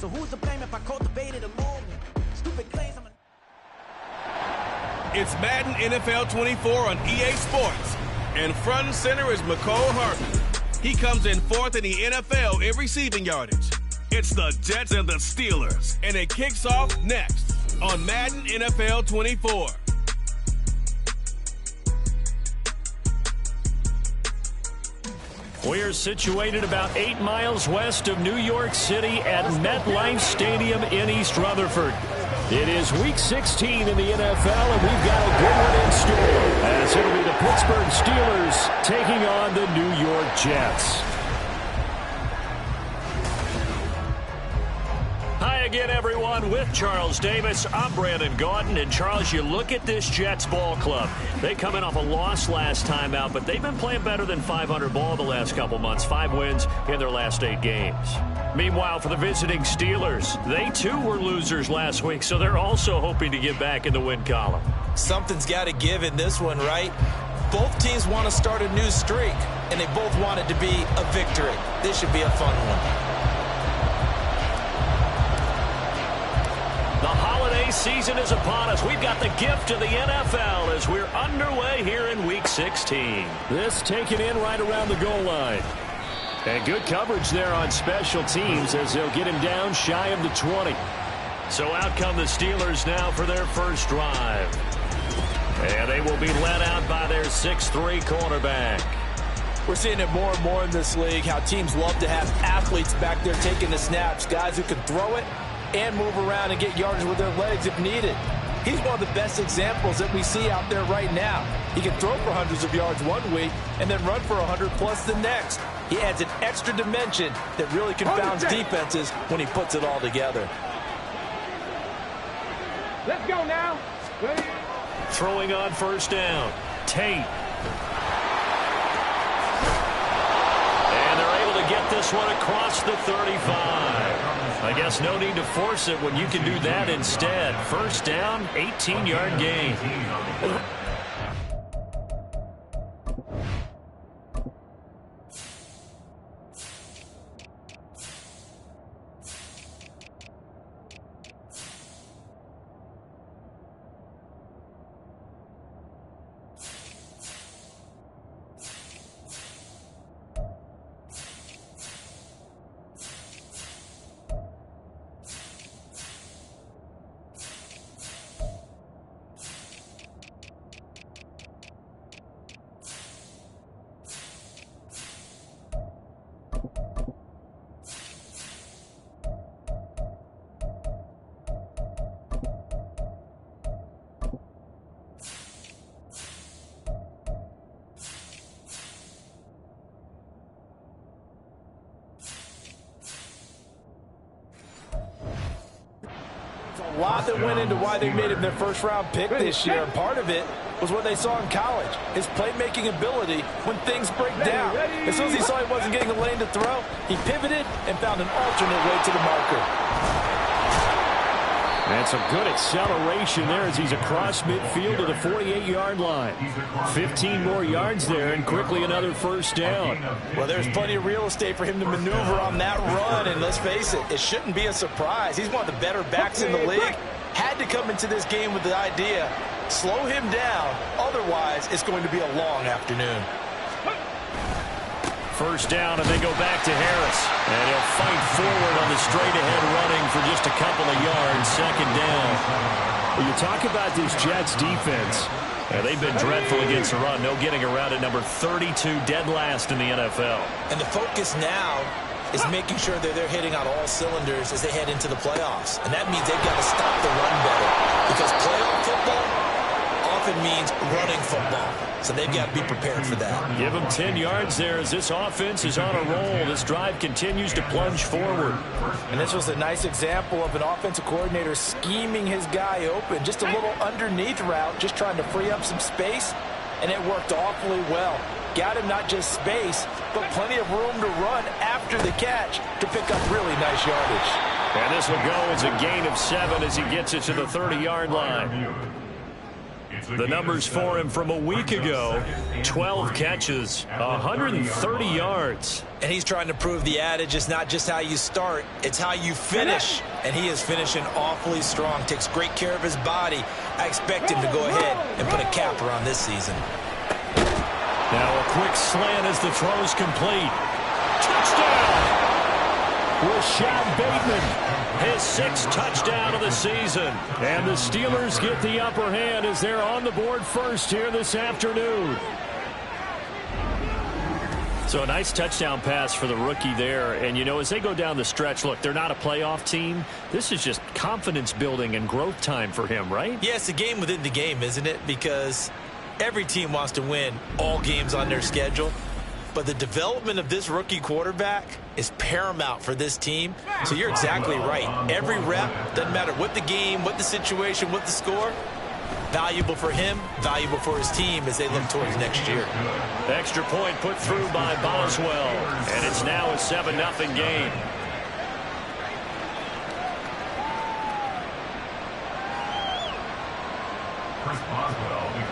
So who's to blame if I cultivated a movement? Stupid claims I'm a... It's Madden NFL 24 on EA Sports. And front and center is McCole Hardman. He comes in fourth in the NFL in receiving yardage. It's the Jets and the Steelers. And it kicks off next on Madden NFL 24. We're situated about 8 miles west of New York City at MetLife Stadium in East Rutherford. It is Week 16 in the NFL, and we've got a good one in store, as it'll be the Pittsburgh Steelers taking on the New York Jets. Hi again, everyone. With Charles Davis, I'm Brandon Gaudin. And, Charles, you look at this Jets ball club. They come in off a loss last time out, but they've been playing better than 500 ball the last couple months. 5 wins in their last 8 games. Meanwhile, for the visiting Steelers, they too were losers last week, so they're also hoping to get back in the win column. Something's got to give in this one, right? Both teams want to start a new streak, and they both want it to be a victory. This should be a fun one. The holiday season is upon us. We've got the gift of the NFL as we're underway here in Week 16. This taken in right around the goal line. And good coverage there on special teams as they'll get him down shy of the 20. So out come the Steelers now for their first drive. And they will be led out by their 6'3" quarterback. We're seeing it more and more in this league, how teams love to have athletes back there taking the snaps, guys who can throw it and move around and get yardage with their legs if needed. He's one of the best examples that we see out there right now. He can throw for hundreds of yards one week and then run for 100+ the next. He adds an extra dimension that really confounds defenses when he puts it all together. Let's go now. Ready? Throwing on first down. Tate. And they're able to get this one across the 35. I guess no need to force it when you can do that instead. First down, 18-yard gain. A lot that went into why they made him their first-round pick this year. And part of it was what they saw in college, his playmaking ability when things break down. As soon as he saw he wasn't getting a lane to throw, he pivoted and found an alternate way to the marker. And some good acceleration there as he's across midfield to the 48-yard line. 15 more yards there and quickly another first down. Well, there's plenty of real estate for him to maneuver on that run, and let's face it, it shouldn't be a surprise. He's one of the better backs in the league. Had to come into this game with the idea, slow him down, otherwise it's going to be a long afternoon. First down, and they go back to Harris. And he'll fight forward on the straight-ahead running for just a couple of yards. Second down. Well, you talk about this Jets defense. They've been dreadful against the run. No getting around it. Number 32, dead last in the NFL. And the focus now is making sure that they're hitting on all cylinders as they head into the playoffs. And that means they've got to stop the run better. Because playoff football often means running football. So they've got to be prepared for that. Give them 10 yards there as this offense is on a roll. This drive continues to plunge forward. And this was a nice example of an offensive coordinator scheming his guy open. Just a little underneath route, just trying to free up some space. And it worked awfully well. Got him not just space, but plenty of room to run after the catch to pick up really nice yardage. And this will go as a gain of 7 as he gets it to the 30-yard line. The numbers for him from a week ago: 12 catches, 130 yards. And he's trying to prove the adage, it's not just how you start, it's how you finish. And he is finishing awfully strong, takes great care of his body. I expect him to go ahead and put a capper on this season. Now a quick slant as the throw's complete. Touchdown! Rashad Bateman, his 6th touchdown of the season. And the Steelers get the upper hand as they're on the board first here this afternoon. So a nice touchdown pass for the rookie there. And, you know, as they go down the stretch, look, they're not a playoff team. This is just confidence building and growth time for him, right? Yeah, it's a game within the game, isn't it? Because every team wants to win all games on their schedule. But the development of this rookie quarterback is paramount for this team. So you're exactly right. Every rep, doesn't matter what the game, what the situation, what the score, valuable for him, valuable for his team as they look towards next year. Extra point put through by Boswell. And it's now a 7-0 game.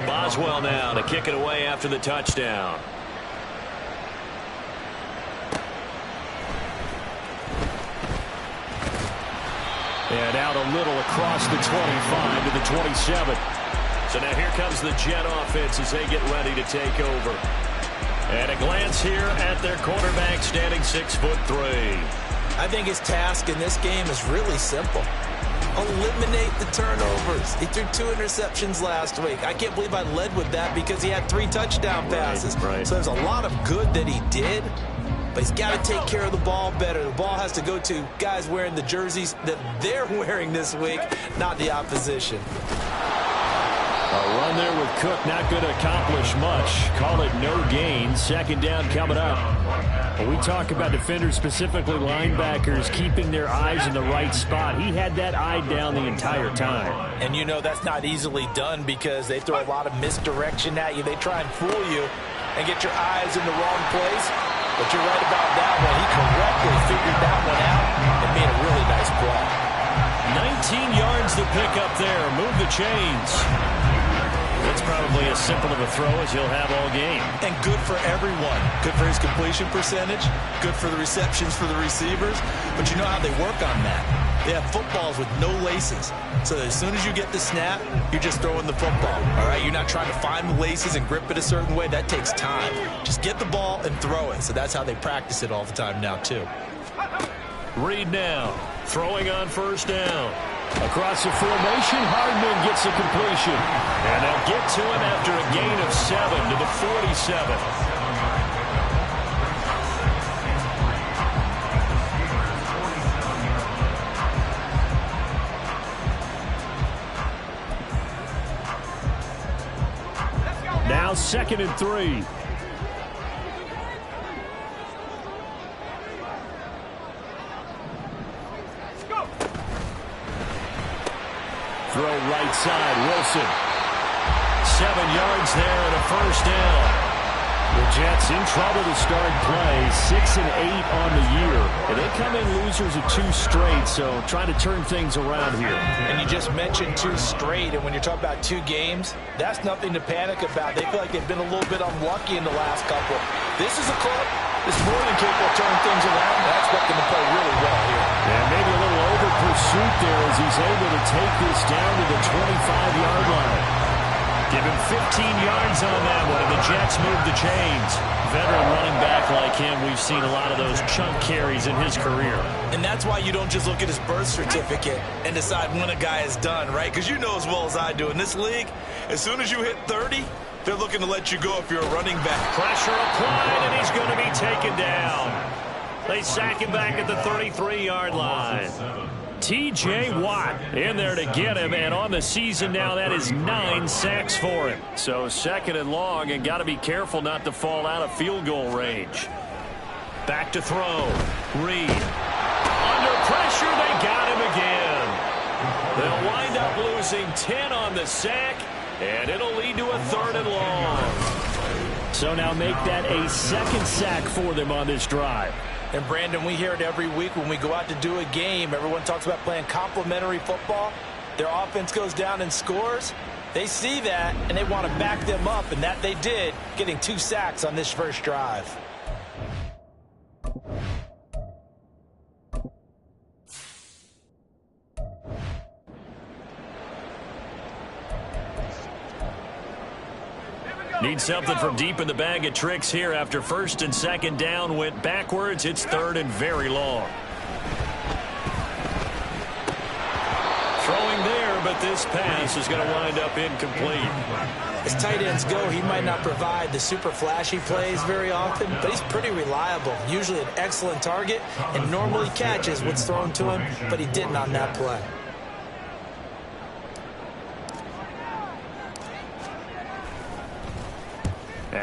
Boswell now to kick it away after the touchdown. And out a little across the 25 to the 27. So now here comes the Jet offense as they get ready to take over. And a glance here at their quarterback, standing 6'3". I think his task in this game is really simple. Eliminate the turnovers. He threw 2 interceptions last week. I can't believe I led with that because he had 3 touchdown passes. Right. So there's a lot of good that he did. But he's got to take care of the ball better. The ball has to go to guys wearing the jerseys that they're wearing this week, not the opposition. A run there with Cook, not going to accomplish much. Call it no gain. 2nd down coming up. When we talk about defenders, specifically linebackers, keeping their eyes in the right spot, he had that eye down the entire time. And you know that's not easily done because they throw a lot of misdirection at you. They try and fool you and get your eyes in the wrong place. But you're right about that one. He correctly figured that one out and made a really nice play. 19 yards to pick up there. Move the chains. That's probably as simple of a throw as he'll have all game. And good for everyone. Good for his completion percentage. Good for the receptions for the receivers. But you know how they work on that. They have footballs with no laces. So as soon as you get the snap, you're just throwing the football. All right, you're not trying to find the laces and grip it a certain way. That takes time. Just get the ball and throw it. So that's how they practice it all the time now, too. Reed now, throwing on 1st down. Across the formation, Hardman gets a completion. And they'll get to him after a gain of 7 to the 47. Now 2nd and 3. Throw right side, Wilson. 7 yards there and a 1st down. The Jets in trouble to start play, 6-8 on the year. And they come in losers of 2 straight, so trying to turn things around here. And you just mentioned 2 straight, and when you're talking about 2 games, that's nothing to panic about. They feel like they've been a little bit unlucky in the last couple. This is a club that's more than capable of turning things around, and I expect them to play really well here. And maybe a little over pursuit there as he's able to take this down to the 25-yard line. Give him 15 yards on that one, and the Jets move the chains. Veteran running back like him, we've seen a lot of those chunk carries in his career. And that's why you don't just look at his birth certificate and decide when a guy is done, right? Because you know as well as I do, in this league, as soon as you hit 30, they're looking to let you go if you're a running back. Pressure applied, and he's going to be taken down. They sack him back at the 33-yard line. T.J. Watt in there to get him, and on the season now, that is 9 sacks for him. So 2nd and long, and got to be careful not to fall out of field goal range. Back to throw. Reed. Under pressure, they got him again. They'll wind up losing 10 on the sack, and it'll lead to a 3rd and long. So now make that a 2nd sack for them on this drive. And, Brandon, we hear it every week when we go out to do a game. Everyone talks about playing complementary football. Their offense goes down and scores. They see that, and they want to back them up, and that they did, getting 2 sacks on this first drive. Need something from deep in the bag of tricks here after first and second down went backwards. It's third and very long. Throwing there, but this pass is going to wind up incomplete. As tight ends go, he might not provide the super flashy plays very often, but he's pretty reliable. Usually an excellent target and normally catches what's thrown to him, but he didn't on that play.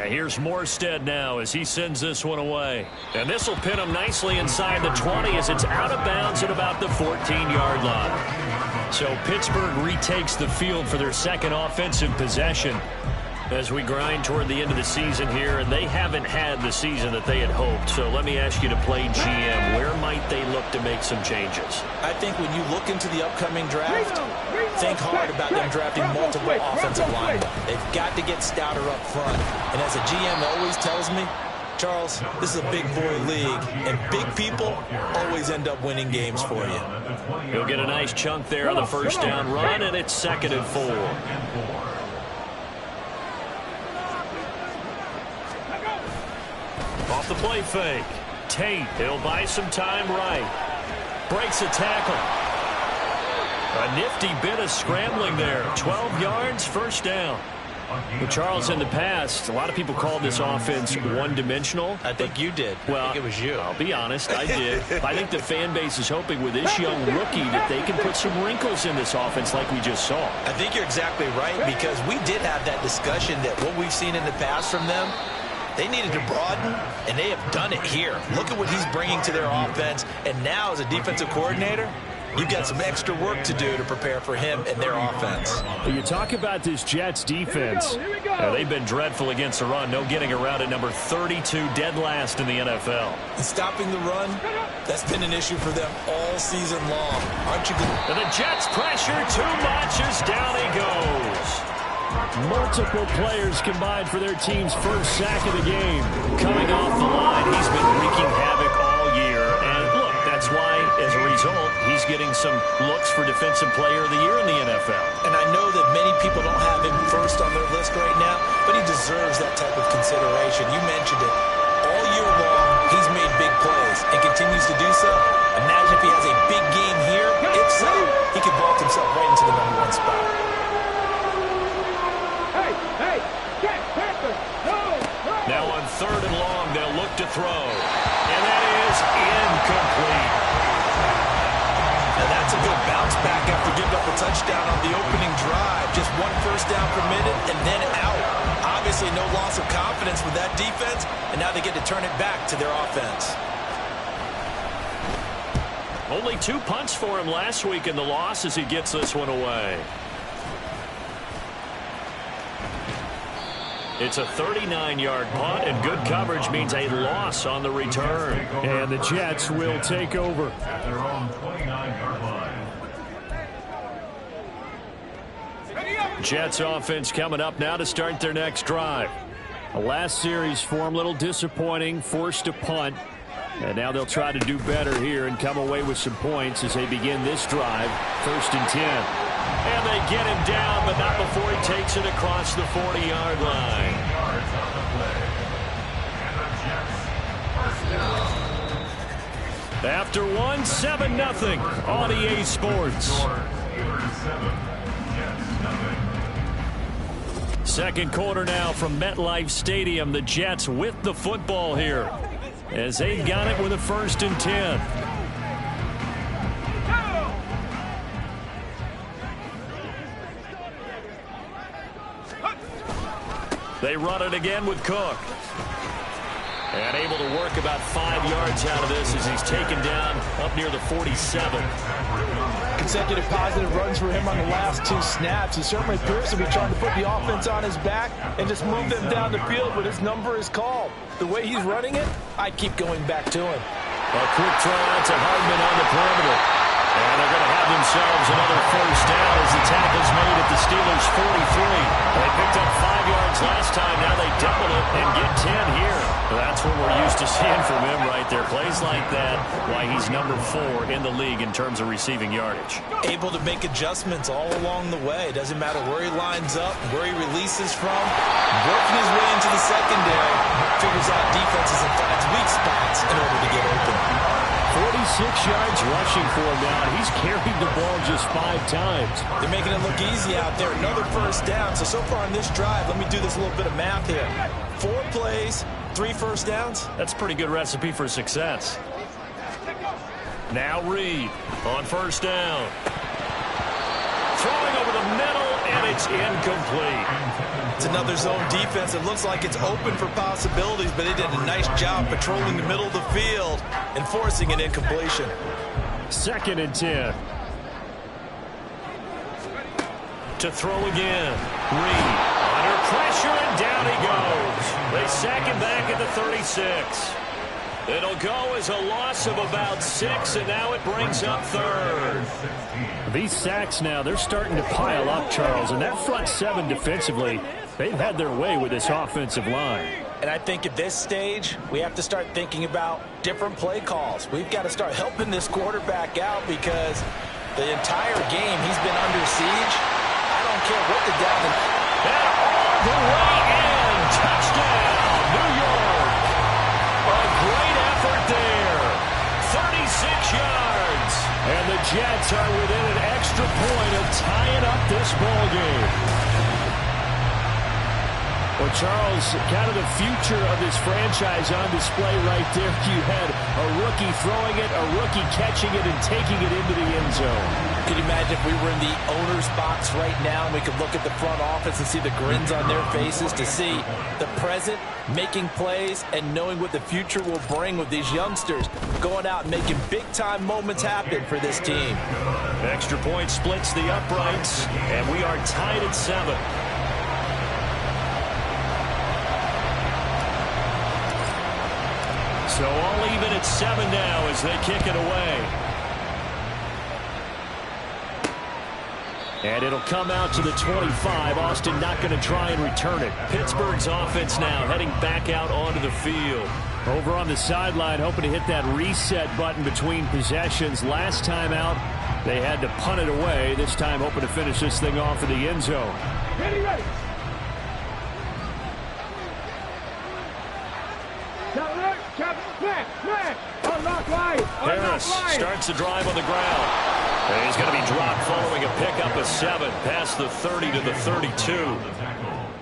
Here's Morstead now as he sends this one away. And this will pin him nicely inside the 20 as it's out of bounds at about the 14-yard line. So Pittsburgh retakes the field for their second offensive possession as we grind toward the end of the season here, and they haven't had the season that they had hoped. So let me ask you to play GM. Where might they look to make some changes? I think when you look into the upcoming draft, think hard about them drafting multiple offensive linemen. They've got to get stouter up front. And as a GM always tells me, Charles, this is a big boy league, and big people always end up winning games for you. He'll get a nice chunk there on the first down run, and it's 2nd and 4. Off the play fake. Tate, he'll buy some time right. Breaks a tackle. A nifty bit of scrambling there. 12 yards, first down. Well, Charles, in the past, a lot of people called this offense one-dimensional. I think you did. Well, I think it was you. I'll be honest, I did. I think the fan base is hoping with this young rookie that they can put some wrinkles in this offense like we just saw. I think you're exactly right, because we did have that discussion that what we've seen in the past from them, they needed to broaden, and they have done it here. Look at what he's bringing to their offense, and now as a defensive coordinator, you've got some extra work to do to prepare for him and their offense. You talk about this Jets defense. They've been dreadful against the run. No getting around at number 32, dead last in the NFL. And stopping the run, that's been an issue for them all season long. Aren't you good? And the Jets pressure too much as down he goes. Multiple players combined for their team's first sack of the game. Coming off the line, he's been wreaking havoc all year. And look, that's why, as a result, he's getting some looks for Defensive Player of the Year in the NFL. And I know that many people don't have him first on their list right now, but he deserves that type of consideration. You mentioned it. All year long, he's made big plays and continues to do so. Imagine if he has a big game here. If so, he could vault himself right into the #1 spot. Now on 3rd and long, they'll look to throw. And that is incomplete. Now that's a good bounce back after giving up a touchdown on the opening drive. Just 1 first down permitted and then out. Obviously no loss of confidence with that defense, and now they get to turn it back to their offense. Only 2 punts for him last week in the loss as he gets this one away. It's a 39-yard punt, and good coverage means a loss on the return. And the Jets will take over. At their own 29-yard line. Jets offense coming up now to start their next drive. The last series for them, a little disappointing, forced to punt. And now they'll try to do better here and come away with some points as they begin this drive, 1st and 10. And they get him down, but not before he takes it across the 40-yard line. After one, 7-0 on EA Sports. Second quarter now from MetLife Stadium. The Jets with the football here as they've got it with a 1st and 10. They run it again with Cook. And able to work about 5 yards out of this as he's taken down up near the 47. Consecutive positive runs for him on the last 2 snaps. He certainly appears to be trying to put the offense on his back and just move them down the field, but his number is called. The way he's running it, I keep going back to him. A quick try out to Hardman on the perimeter. And they're going to have themselves another first down as the tackle's made at the Steelers' 43. They picked up 5 yards last time. Now they double it and get 10 here. That's what we're used to seeing from him right there. Plays like that, why he's number 4 in the league in terms of receiving yardage. Able to make adjustments all along the way. Doesn't matter where he lines up, where he releases from. Working his way into the secondary. Figures out defenses and finds weak spots in order to get open. 46 yards rushing for him now. He's carried the ball just 5 times. They're making it look easy out there. Another first down. So far on this drive, let me do this little bit of math here. 4 plays, 3 first downs. That's a pretty good recipe for success. Now Reed on first down. Throwing over the middle, and it's incomplete. It's another zone defense. It looks like it's open for possibilities, but they did a nice job patrolling the middle of the field and forcing an incompletion. 2nd and 10. To throw again. Reed under pressure, and down he goes. They sack him back at the 36. It'll go as a loss of about 6, and now it brings up 3rd. These sacks now, they're starting to pile up, Charles, and that front 7 defensively, they've had their way with this offensive line. And I think at this stage, we have to start thinking about different play calls. We've got to start helping this quarterback out because the entire game he's been under siege. I don't care what the down. And all the way in. Touchdown, New York. A great effort there. 36 yards. And the Jets are within an extra point of tying up this ball game. Well, Charles, kind of the future of this franchise on display right there. You had a rookie throwing it, a rookie catching it, and taking it into the end zone. Could you imagine if we were in the owner's box right now and we could look at the front office and see the grins on their faces to see the present making plays and knowing what the future will bring with these youngsters going out and making big-time moments happen for this team. Extra point splits the uprights, and we are tied at 7. So all even at 7 now as they kick it away. And it'll come out to the 25. Austin not going to try and return it. Pittsburgh's offense now heading back out onto the field. Over on the sideline, hoping to hit that reset button between possessions. Last time out, they had to punt it away. This time hoping to finish this thing off in the end zone. Ready, ready. Harris starts the drive on the ground. And he's going to be dropped following a pickup of 7 past the 30 to the 32.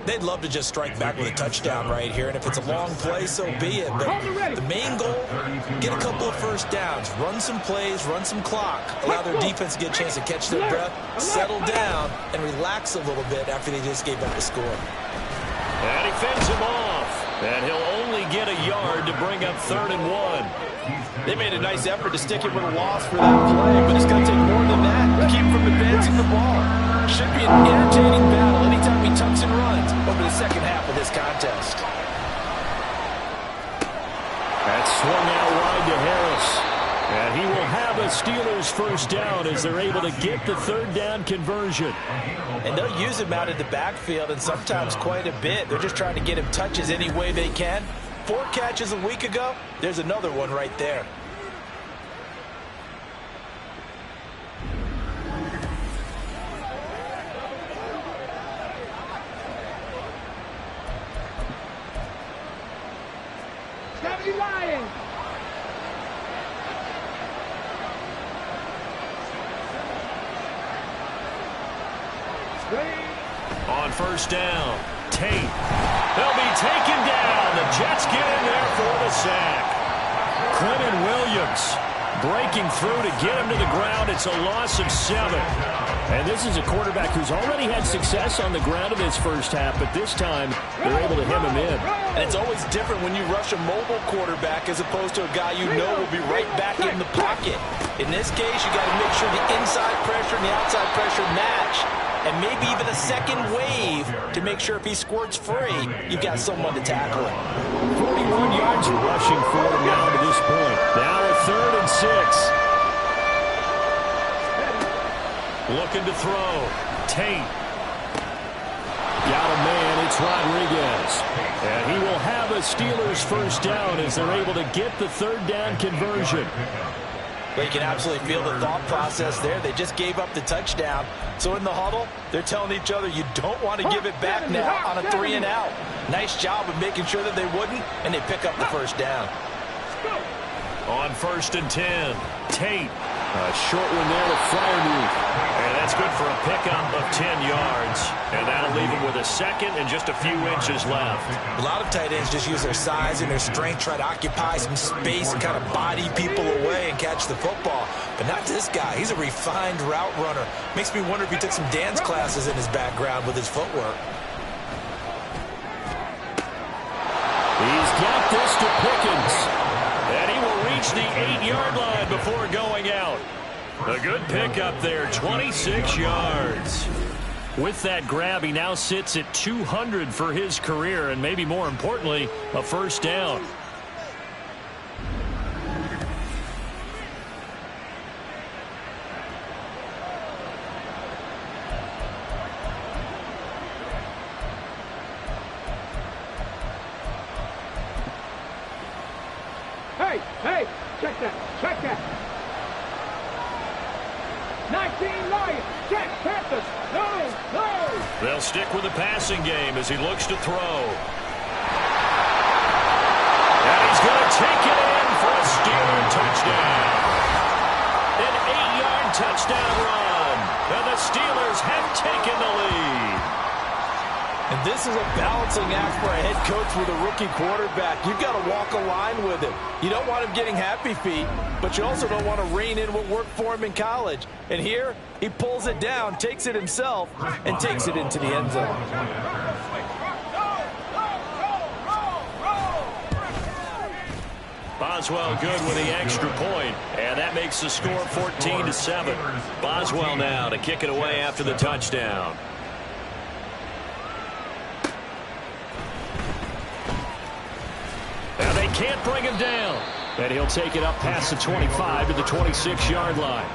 They'd love to just strike back with a touchdown right here, and if it's a long play, so be it. But the main goal, get a couple of first downs, run some plays, run some clock, allow their defense to get a chance to catch their breath, settle down, and relax a little bit after they just gave up the score. And he fends him off. And he'll only get a yard to bring up 3rd and 1. They made a nice effort to stick it with a loss for that play, but it's going to take more than that to keep him from advancing the ball. Should be an entertaining battle anytime he tucks and runs over the second half of this contest. That's swung out wide to Harris. And he will have a Steelers first down as they're able to get the 3rd down conversion. And they'll use him out in the backfield, and sometimes quite a bit. They're just trying to get him touches any way they can. 4 catches a week ago. There's another one right there. Lions. On first down, Tate. They'll be taken down. The Jets get in there for the sack. Quentin Williams breaking through to get him to the ground. It's a loss of 7. And this is a quarterback who's already had success on the ground in this first half, but this time they're able to hem him in. And it's always different when you rush a mobile quarterback as opposed to a guy you know will be right back in the pocket. In this case, you got to make sure the inside pressure and the outside pressure match, and maybe even a second wave to make sure if he squirts free, you've got someone to tackle him. 41 yards rushing for him now to this point. Now a 3rd and 6. Looking to throw. Tate. Got a man. It's Rodriguez. And he will have a Steelers first down as they're able to get the third down conversion. Well, you can absolutely feel the thought process there. They just gave up the touchdown. So in the huddle, they're telling each other, you don't want to give it back now on a 3-and-out. Nice job of making sure that they wouldn't, and they pick up the first down. On 1st and 10, Tate. A short one there to Freiermuth. And that's good for a pickup of 10 yards. And that'll leave him with a second and just a few inches left. A lot of tight ends just use their size and their strength, try to occupy some space and kind of body people away and catch the football. But not this guy. He's a refined route runner. Makes me wonder if he took some dance classes in his background with his footwork. He's got this to Pickens. And he will reach the 8-yard line before going out. A good pickup there, 26 yards. With that grab, he now sits at 200 for his career, and maybe more importantly, a first down. Hey, check that. 19 Lions, check, Panthers, no. They'll stick with the passing game as he looks to throw. And he's going to take it in for a Steeler touchdown. An 8-yard touchdown run. And the Steelers have taken the lead. And this is a balancing act for a head coach with a rookie quarterback. You've got to walk a line with him. You don't want him getting happy feet, but you also don't want to rein in what worked for him in college. And here, he pulls it down, takes it himself, and takes it into the end zone. Boswell good with the extra point, and that makes the score 14-7. Boswell now to kick it away after the touchdown. Now they can't bring him down. And he'll take it up past the 25 to the 26-yard line.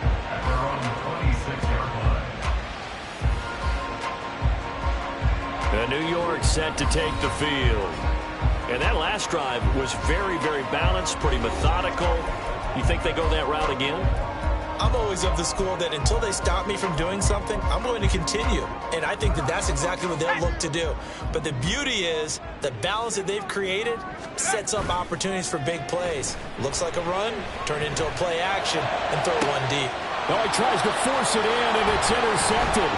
And New York set to take the field. And that last drive was very, very balanced, pretty methodical. You think they go that route again? I'm always of the school that until they stop me from doing something, I'm going to continue. And I think that that's exactly what they'll look to do. But the beauty is the balance that they've created sets up opportunities for big plays. Looks like a run, turn into a play action, and throw one deep. Oh, he tries to force it in, and it's intercepted.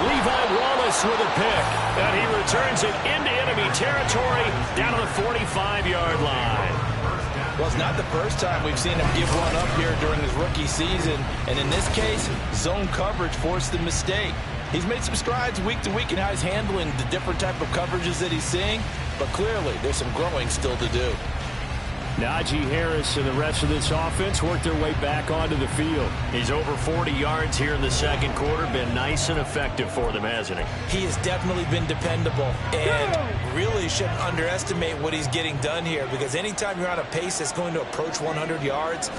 Levi Wallace with a pick. And he returns it into enemy territory down to the 45-yard line. Well, it's not the first time we've seen him give one up here during his rookie season. And in this case, zone coverage forced the mistake. He's made some strides week to week in how he's handling the different type of coverages that he's seeing. But clearly, there's some growing still to do. Najee Harris and the rest of this offense work their way back onto the field. He's over 40 yards here in the second quarter. Been nice and effective for them, hasn't he? He has definitely been dependable. And really shouldn't underestimate what he's getting done here, because anytime you're on a pace that's going to approach 100 yards,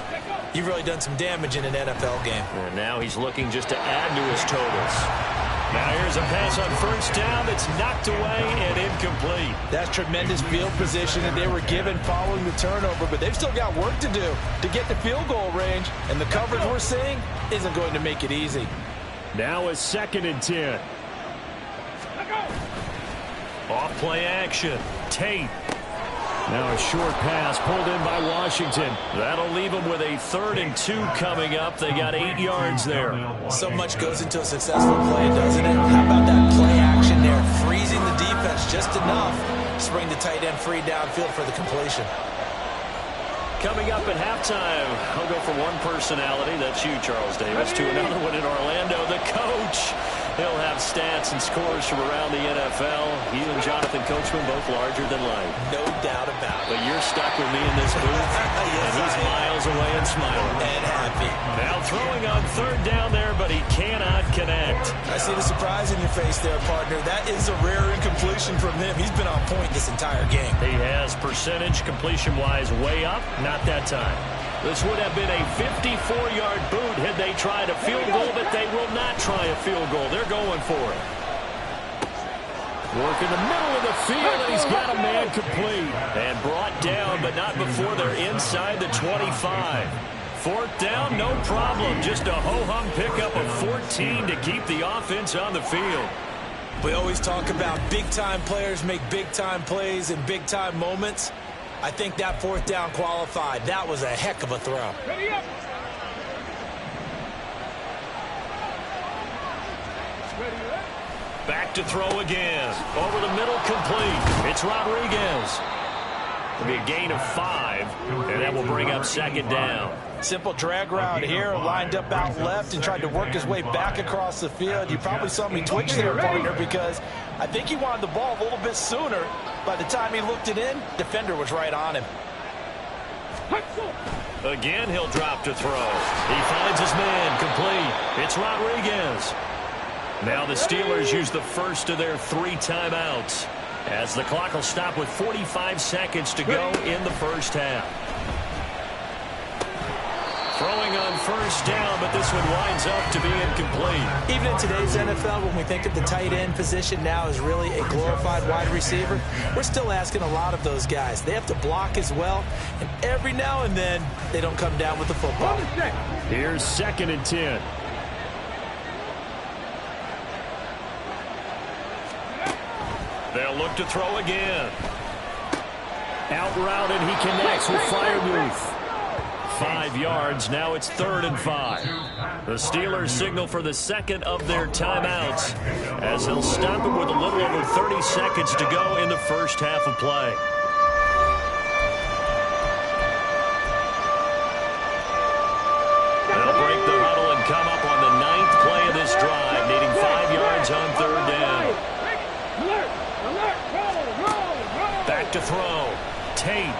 you've really done some damage in an NFL game. And now he's looking just to add to his totals. Now here's a pass on first down that's knocked away and incomplete. That's tremendous field position that they were given following the turnover, but they've still got work to do to get the field goal range, and the coverage we're seeing isn't going to make it easy. Now a 2nd and 10. Off play action. Tate. Now a short pass pulled in by Washington. That'll leave them with a 3rd and 2 coming up. They got 8 yards there. So much goes into a successful play, doesn't it? How about that play action there? Freezing the defense just enough to bring the tight end free downfield for the completion. Coming up at halftime, I'll go from one personality, that's you, Charles Davis, to another one in Orlando, the coach. He'll have stats and scores from around the NFL. He and Jonathan Coachman both larger than life. No doubt about it. But you're stuck with me in this booth, Yes, and he's miles away and smiling. And happy. Now throwing on 3rd down there, but he cannot connect. I see the surprise in your face there, partner. That is a rare incompletion from him. He's been on point this entire game. He has percentage completion-wise way up, not that time. This would have been a 54-yard boot had they tried a field goal, but they will not try a field goal. They're going for it. Work in the middle of the field, and he's got a man complete. And brought down, but not before they're inside the 25. Fourth down, no problem. Just a ho-hum pickup of 14 to keep the offense on the field. We always talk about big-time players make big-time plays in big-time moments. I think that fourth down qualified. That was a heck of a throw. Ready up. Ready up. Back to throw again. Over the middle, complete. It's Rodriguez. It'll be a gain of 5, and that will bring up second down. Simple drag route here, lined up out left and tried to work his way back across the field. You probably saw me twitch there, partner, because I think he wanted the ball a little bit sooner. By the time he looked it in, defender was right on him. Again, he'll drop to throw. He finds his man, complete. It's Rodriguez. Now the Steelers use the first of their 3 timeouts, as the clock will stop with 45 seconds to go in the first half. Throwing on first down, but this one winds up to be incomplete. Even in today's NFL, when we think of the tight end position now as really a glorified wide receiver, we're still asking a lot of those guys. They have to block as well, and every now and then, they don't come down with the football. Here's 2nd and 10. They'll look to throw again. Out route, and he connects with Freiermuth. 5 yards. Now it's 3rd and 5. The Steelers signal for the second of their timeouts, as they'll stop it with a little over 30 seconds to go in the first half of play. They'll break the huddle and come up on the 9th play of this drive, needing 5 yards on 3rd down. Back to throw. Tate.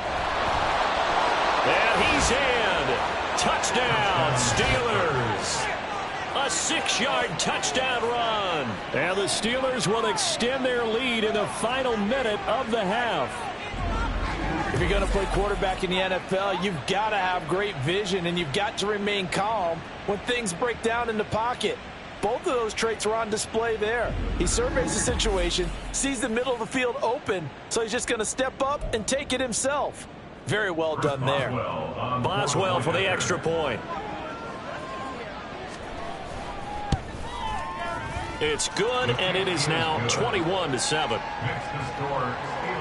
And he's in. Touchdown, Steelers. A 6-yard touchdown run. And the Steelers will extend their lead in the final minute of the half. If you're going to play quarterback in the NFL, you've got to have great vision, and you've got to remain calm when things break down in the pocket. Both of those traits were on display there. He surveys the situation, sees the middle of the field open, so he's just going to step up and take it himself. Very well done there. Boswell for the extra point. It's good, and it is now 21-7.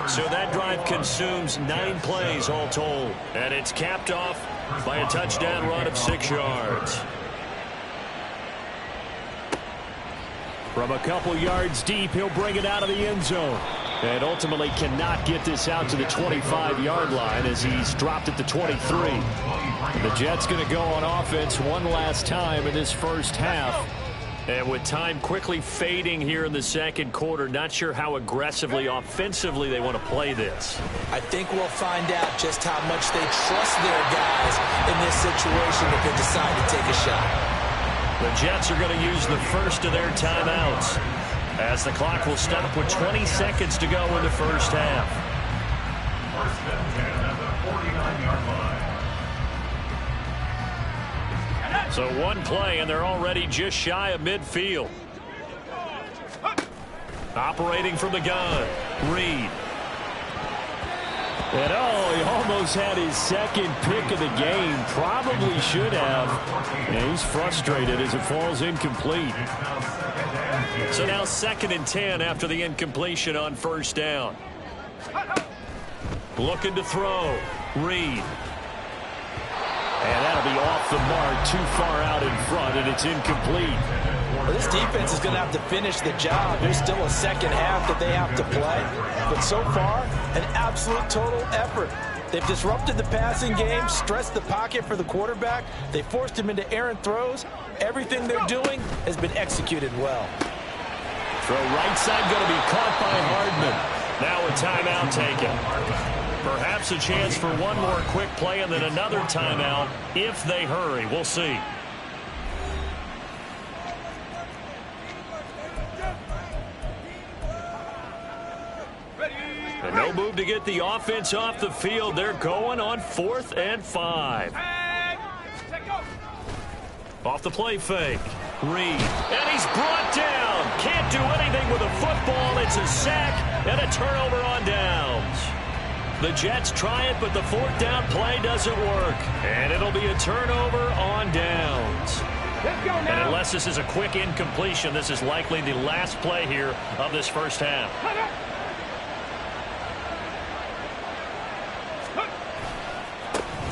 So that drive consumes 9 plays all told, and it's capped off by a touchdown run of 6 yards. From a couple yards deep, he'll bring it out of the end zone. And ultimately cannot get this out to the 25-yard line as he's dropped at the 23. The Jets going to go on offense one last time in this first half. And with time quickly fading here in the second quarter, not sure how aggressively, offensively they want to play this. I think we'll find out just how much they trust their guys in this situation if they decide to take a shot. The Jets are going to use the first of their timeouts, as the clock will stop with 20 seconds to go in the first half. First and 10 at the 49-yard line. So one play, and they're already just shy of midfield. Operating from the gun, Reed. And he almost had his second pick of the game. Probably should have. And he's frustrated as it falls incomplete. So now 2nd and 10 after the incompletion on first down. Looking to throw. Reed. And that'll be off the mark, too far out in front, and it's incomplete. Well, this defense is going to have to finish the job. There's still a second half that they have to play. But so far, an absolute total effort. They've disrupted the passing game, stressed the pocket for the quarterback. They forced him into errant throws. Everything they're doing has been executed well. Throw right side going to be caught by Hardman. Now a timeout taken. Perhaps a chance for one more quick play and then another timeout if they hurry. We'll see. And no move to get the offense off the field. They're going on 4th and 5. Off the play fake. Reed. And he's brought down. Can't do anything with a football. It's a sack and a turnover on downs. The Jets try it, but the fourth down play doesn't work. And it'll be a turnover on downs. Let's go now. And unless this is a quick incompletion, this is likely the last play here of this first half.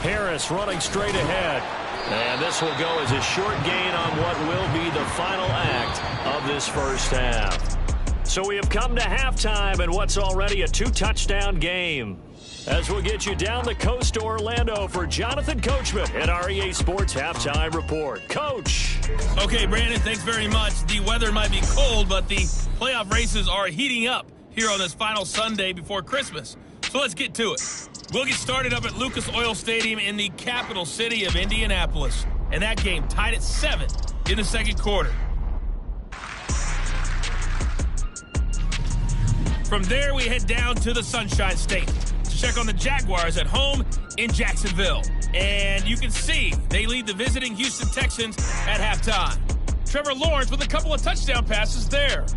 Harris running straight ahead. And this will go as a short gain on what will be the final act of this first half. So we have come to halftime in what's already a 2-touchdown game. As we'll get you down the coast to Orlando for Jonathan Coachman at our EA Sports Halftime Report. Coach. Okay, Brandon, thanks very much. The weather might be cold, but the playoff races are heating up here on this final Sunday before Christmas. So let's get to it. We'll get started up at Lucas Oil Stadium in the capital city of Indianapolis. And that game tied at 7 in the second quarter. From there, we head down to the Sunshine State to check on the Jaguars at home in Jacksonville. And you can see they lead the visiting Houston Texans at halftime. Trevor Lawrence with a couple of touchdown passes there.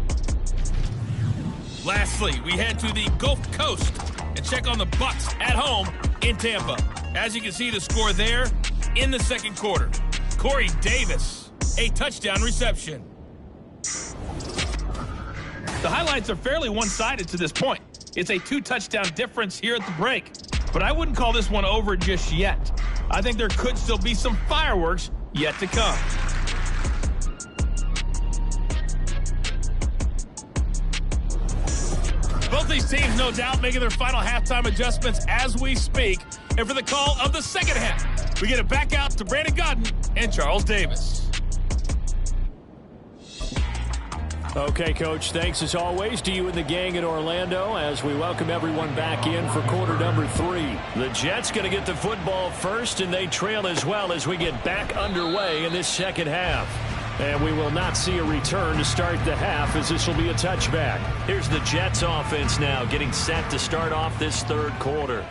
Lastly, we head to the Gulf Coast and check on the Bucs at home in Tampa. As you can see, the score there in the second quarter. Corey Davis, a touchdown reception. The highlights are fairly one-sided to this point. It's a 2-touchdown difference here at the break. But I wouldn't call this one over just yet. I think there could still be some fireworks yet to come. Both these teams, no doubt, making their final halftime adjustments as we speak. And for the call of the second half, we get it back out to Brandon Godden and Charles Davis. Okay, Coach, thanks as always to you and the gang in Orlando as we welcome everyone back in for quarter number 3. The Jets going to get the football first, and they trail as well as we get back underway in this second half. And we will not see a return to start the half as this will be a touchback. Here's the Jets offense now getting set to start off this third quarter.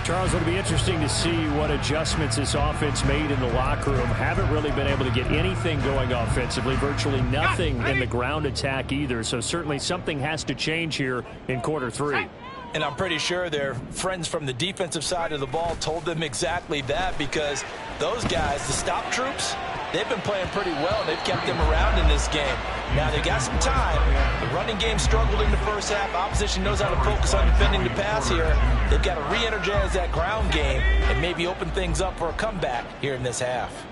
Charles, it'll be interesting to see what adjustments this offense made in the locker room. Haven't really been able to get anything going offensively, virtually nothing in the ground attack either. So certainly something has to change here in quarter 3. And I'm pretty sure their friends from the defensive side of the ball told them exactly that, because those guys, the stop troops, they've been playing pretty well, and they've kept them around in this game. Now, they got some time. The running game struggled in the first half. Opposition knows how to focus on defending the pass here. They've got to re-energize that ground game and maybe open things up for a comeback here in this half.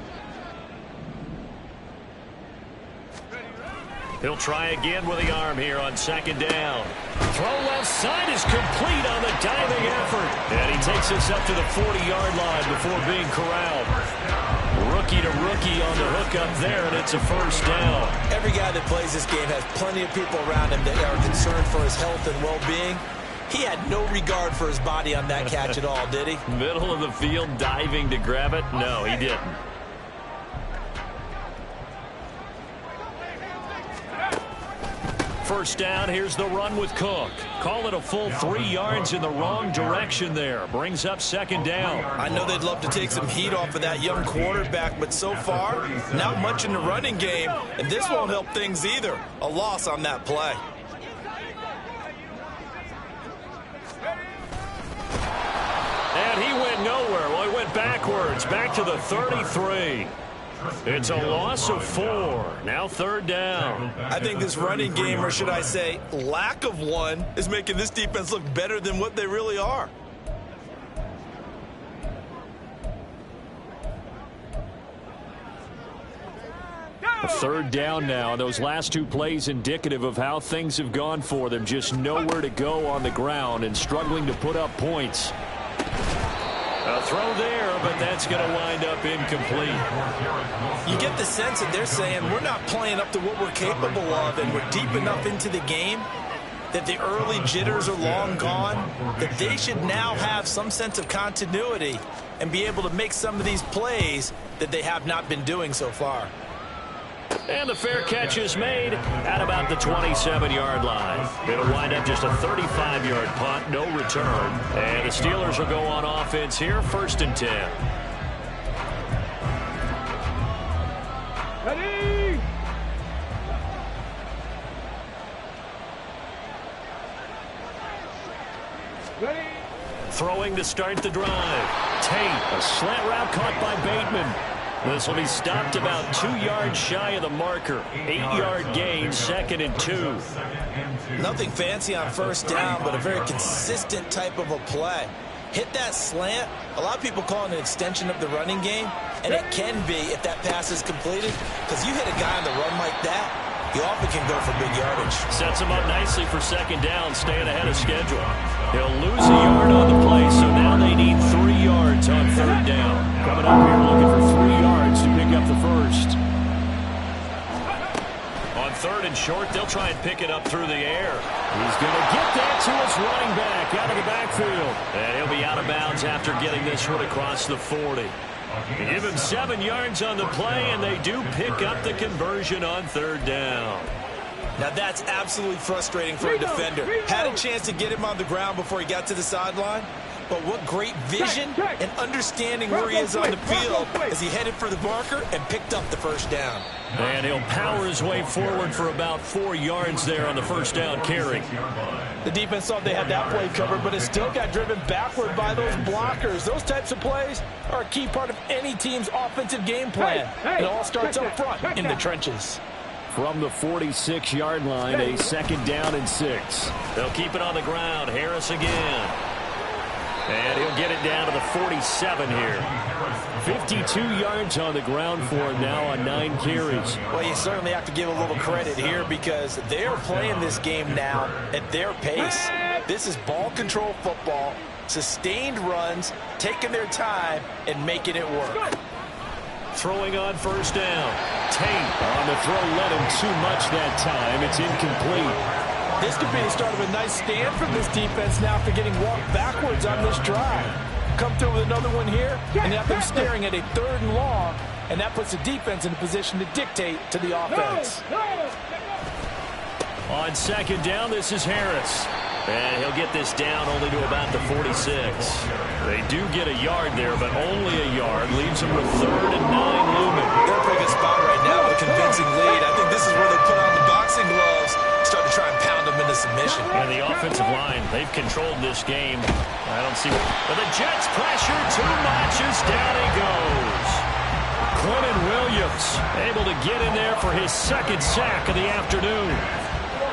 He'll try again with the arm here on second down. Throw left side is complete on the diving effort. And he takes this up to the 40-yard line before being corralled. Rookie to rookie on the hook up there, and it's a first down. Every guy that plays this game has plenty of people around him that are concerned for his health and well-being. He had no regard for his body on that catch at all, did he? Middle of the field diving to grab it? No, he didn't. First down, here's the run with Cook. Call it a full 3 yards in the wrong direction there. Brings up second down. I know they'd love to take some heat off of that young quarterback, but so far, not much in the running game, and this won't help things either. A loss on that play. And he went nowhere. Well, he went backwards, back to the 33. It's a loss of 4. Now third down. I think this running game, or should I say lack of one, is making this defense look better than what they really are. A third down now. Those last 2 plays indicative of how things have gone for them. Just nowhere to go on the ground and struggling to put up points. A throw there, but that's going to wind up incomplete. You get the sense that they're saying we're not playing up to what we're capable of, and we're deep enough into the game that the early jitters are long gone, that they should now have some sense of continuity and be able to make some of these plays that they have not been doing so far. And the fair catch is made at about the 27-yard line. It'll wind up just a 35-yard punt, no return. And the Steelers will go on offense here, 1st and 10. Throwing to start the drive. Tate, a slant route caught by Bateman. This will be stopped about 2 yards shy of the marker. 8-yard gain, 2nd and 2. Nothing fancy on first down, but a very consistent type of a play. Hit that slant. A lot of people call it an extension of the running game, and it can be if that pass is completed, because you hit a guy on the run like that, you often can go for big yardage. Sets him up nicely for 2nd down, staying ahead of schedule. He'll lose a yard on the play, so now they need 3 yards on 3rd down. Coming up here looking for 3 yards to pick up the first. On 3rd and short, they'll try and pick it up through the air. He's going to get that to his running back out of the backfield. And he'll be out of bounds after getting this one across the 40. They give him 7 yards on the play, and they do pick up the conversion on 3rd down. Now that's absolutely frustrating for a defender. Had a chance to get him on the ground before he got to the sideline, but what great vision and understanding where he is on the field as he headed for the marker and picked up the first down. And he'll power his way forward for about 4 yards there on the first down carry. The defense thought they had that play covered, but it still got driven backward by those blockers. Those types of plays are a key part of any team's offensive game plan. It all starts up front in the trenches. From the 46-yard line, a 2nd down and 6. They'll keep it on the ground. Harris again. And he'll get it down to the 47 here. 52 yards on the ground for him now on 9 carries. Well, you certainly have to give a little credit here because they're playing this game now at their pace. This is ball control football, sustained runs, taking their time, and making it work. Throwing on first down. Tate on the throw, led him too much that time. It's incomplete. This could be the start of a nice stand from this defense now after getting walked backwards on this drive. Come through with another one here and have them staring at a 3rd and long, and that puts the defense in a position to dictate to the offense. On 2nd down, this is Harris. And he'll get this down only to about the 46. They do get a yard there, but only a yard. Leaves them with 3rd and 9 looming. They're in a pretty good spot right now with a convincing lead. I think this is where they put on the boxing gloves, start to try and pound them into submission. And the offensive line, they've controlled this game. I don't see. But the Jets pressure, 2 notches, down he goes. Quentin Williams able to get in there for his 2nd sack of the afternoon.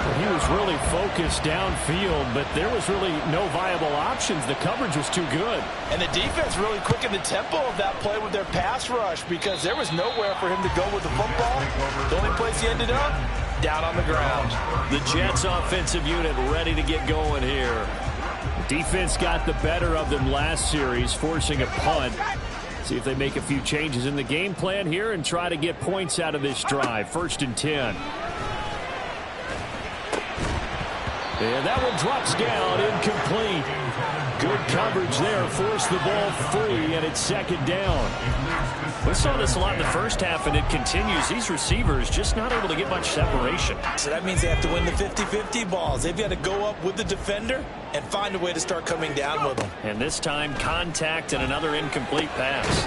He was really focused downfield, but there was really no viable options. The coverage was too good. And the defense really quickened the tempo of that play with their pass rush because there was nowhere for him to go with the football. The only place he ended up, down on the ground. The Jets offensive unit ready to get going here. Defense got the better of them last series, forcing a punt. See if they make a few changes in the game plan here and try to get points out of this drive. 1st and 10. And that one drops down, incomplete. Good coverage there, forced the ball free, and it's 2nd down. We saw this a lot in the first half, and it continues. These receivers just not able to get much separation. So that means they have to win the 50-50 balls. They've got to go up with the defender and find a way to start coming down with them. And this time, contact and another incomplete pass.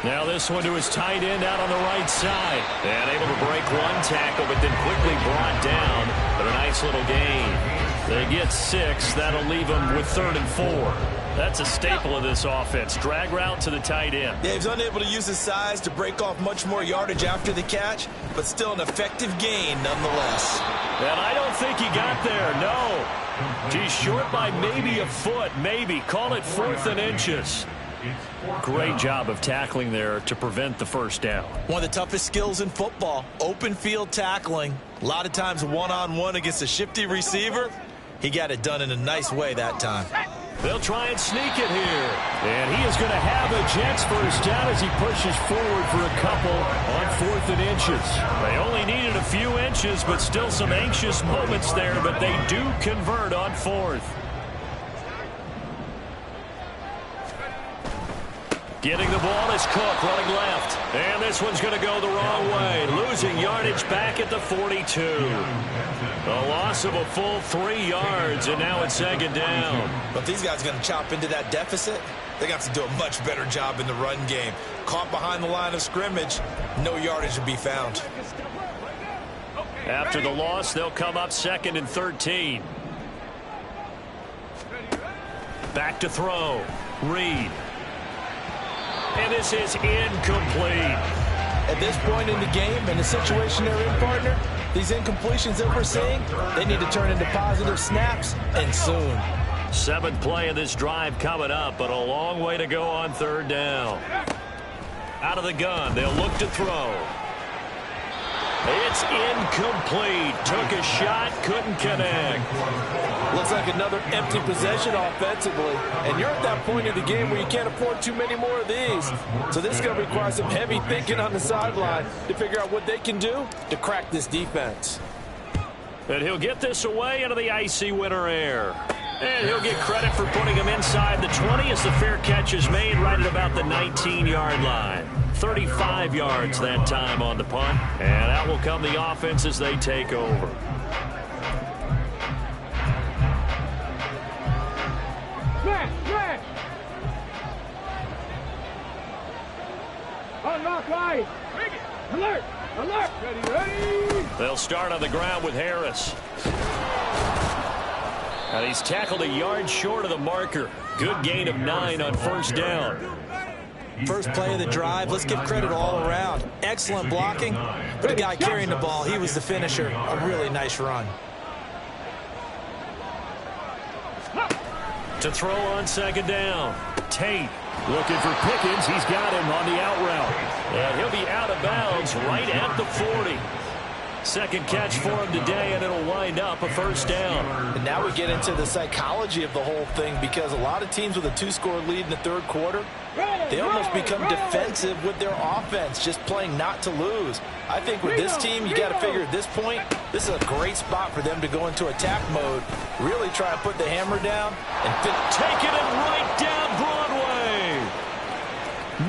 Now this one to his tight end out on the right side. And able to break one tackle, but then quickly brought down. But a nice little gain. They get 6. That'll leave them with 3rd and 4. That's a staple of this offense. Drag route to the tight end. Yeah, he's unable to use his size to break off much more yardage after the catch, but still an effective gain nonetheless. And I don't think he got there, no. He's short by maybe a foot, maybe. Call it 4th and inches. Great job of tackling there to prevent the first down. One of the toughest skills in football, open field tackling. A lot of times one-on-one against a shifty receiver. He got it done in a nice way that time. They'll try and sneak it here. And he is going to have a Jets first down as he pushes forward for a couple on 4th and inches. They only needed a few inches, but still some anxious moments there, but they do convert on 4th. Getting the ball is Cook running left. And this one's going to go the wrong way. Losing yardage back at the 42. A loss of a full 3 yards, and now it's 2nd down. But these guys are going to chop into that deficit. They're going to have to do a much better job in the run game. Caught behind the line of scrimmage, no yardage to be found. After the loss, they'll come up 2nd and 13. Back to throw. Reed. And this is incomplete. At this point in the game, in the situation they're in, partner, these incompletions that we're seeing, they need to turn into positive snaps, and soon. 7th play of this drive coming up, but a long way to go on 3rd down. Out of the gun, they'll look to throw. It's incomplete. Took a shot, couldn't connect. Looks like another empty possession offensively. And you're at that point in the game where you can't afford too many more of these. So this is going to require some heavy thinking on the sideline to figure out what they can do to crack this defense. And he'll get this away into the icy winter air. And he'll get credit for putting him inside the 20 as the fair catch is made right at about the 19-yard line. 35 yards that time on the punt. And out will come the offense as they take over. Smash! Unlock line! Alert! Ready! They'll start on the ground with Harris. And he's tackled a yard short of the marker. Good gain of 9 on 1st down. First play of the drive, let's give credit all around. Excellent blocking, but the guy carrying the ball, he was the finisher. A really nice run. To throw on 2nd down. Tate looking for Pickens. He's got him on the out route. And he'll be out of bounds right at the 40. Second catch for him today, and it'll wind up a 1st down. And now we get into the psychology of the whole thing, because a lot of teams with a 2-score lead in the 3rd quarter, they almost become defensive with their offense, just playing not to lose. I think with this team, you got to figure at this point, this is a great spot for them to go into attack mode, really try to put the hammer down, and taking it right down Broadway.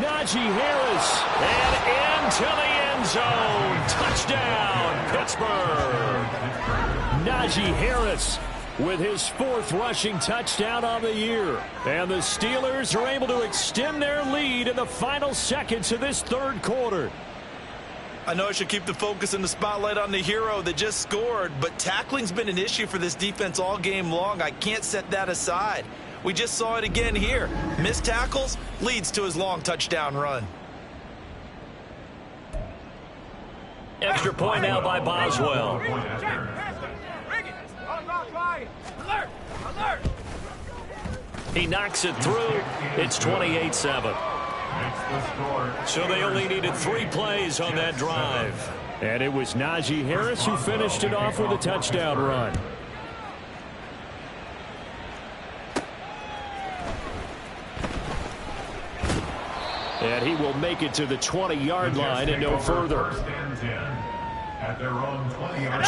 Najee Harris, and into the end zone. Touchdown, Pittsburgh. Najee Harris with his 4th rushing touchdown on the year. And the Steelers are able to extend their lead in the final seconds of this 3rd quarter. I know I should keep the focus and the spotlight on the hero that just scored, but tackling's been an issue for this defense all game long. I can't set that aside. We just saw it again here. Missed tackles leads to his long touchdown run. Extra point now by Boswell. He knocks it through. It's 28-7. So they only needed 3 plays on that drive. And it was Najee Harris who finished it off with a touchdown run. And he will make it to the 20-yard line and no further.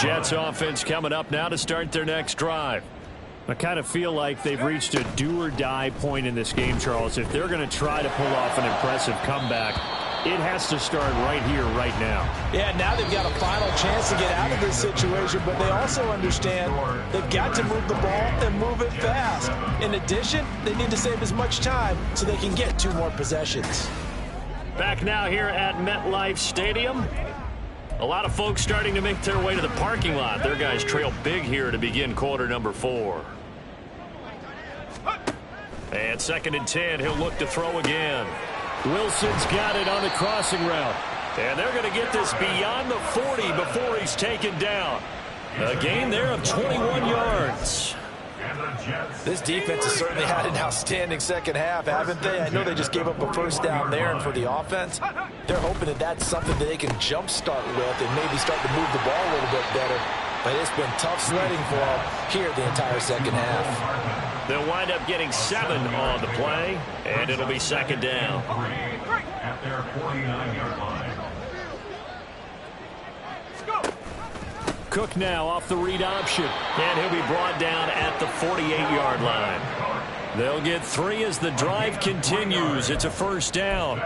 Jets offense coming up now to start their next drive. I kind of feel like they've reached a do-or-die point in this game, Charles. If they're going to try to pull off an impressive comeback, it has to start right here, right now. Yeah, now they've got a final chance to get out of this situation, but they also understand they've got to move the ball and move it fast. In addition, they need to save as much time so they can get 2 more possessions. Back now here at MetLife Stadium. A lot of folks starting to make their way to the parking lot. Their guys trail big here to begin quarter number 4. And 2nd and 10, he'll look to throw again. Wilson's got it on the crossing route. And they're going to get this beyond the 40 before he's taken down. A gain there of 21 yards. This defense has certainly had an outstanding second half, haven't they? I know they just gave up a 1st down there, and for the offense, they're hoping that that's something that they can jumpstart with and maybe start to move the ball a little bit better. But it's been tough sledding for them here the entire second half. They'll wind up getting 7 on the play, and it'll be 2nd down. At their 49-yard line. Cook now off the read option, and he'll be brought down at the 48-yard line. They'll get 3 as the drive continues. It's a 1st down.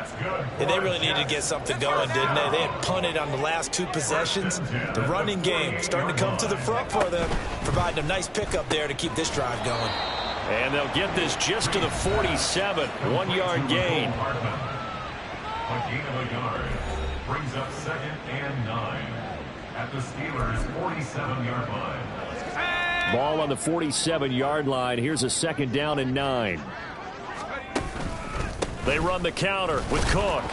And they really needed to get something going, didn't they? They had punted on the last 2 possessions. The running game starting to come to the front for them, providing a nice pickup there to keep this drive going. And they'll get this just to the 47, 1-yard gain. A gain of a yard brings up 2nd and 9 at the Steelers' 47-yard line. Ball on the 47-yard line. Here's a 2nd down and 9. They run the counter with Cook.